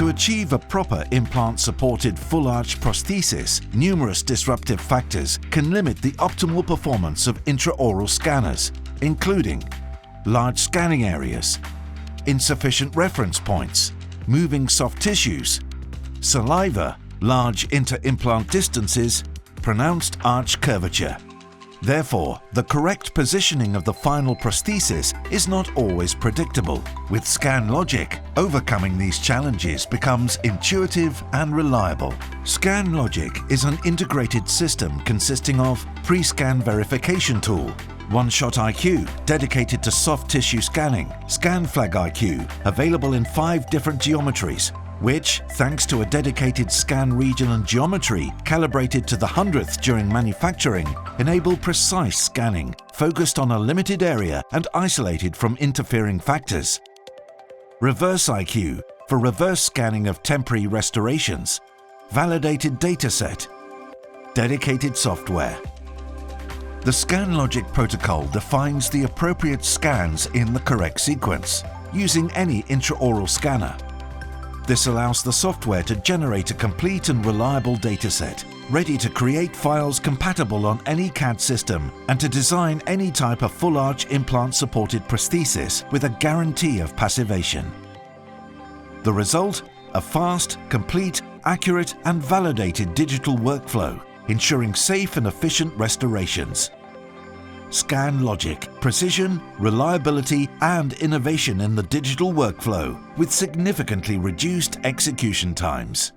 To achieve a proper implant-supported full-arch prosthesis, numerous disruptive factors can limit the optimal performance of intraoral scanners, including large scanning areas, insufficient reference points, moving soft tissues, saliva, large inter-implant distances, pronounced arch curvature. Therefore, the correct positioning of the final prosthesis is not always predictable. With ScanLogiQ, overcoming these challenges becomes intuitive and reliable. ScanLogiQ is an integrated system consisting of pre-scan verification tool, OneShotIQ, dedicated to soft tissue scanning, ScanFlagIQ, available in 5 different geometries, which, thanks to a dedicated scan region and geometry calibrated to the 100th during manufacturing, enable precise scanning, focused on a limited area and isolated from interfering factors. ReverseIQ, for reverse scanning of temporary restorations. Validated dataset. Dedicated software. The ScanLogiQ protocol defines the appropriate scans in the correct sequence, using any intraoral scanner. This allows the software to generate a complete and reliable dataset, ready to create files compatible on any CAD system and to design any type of full-arch implant-supported prosthesis with a guarantee of passivation. The result? A fast, complete, accurate and validated digital workflow, ensuring safe and efficient restorations. ScanLogiQ, precision, reliability and innovation in the digital workflow with significantly reduced execution times.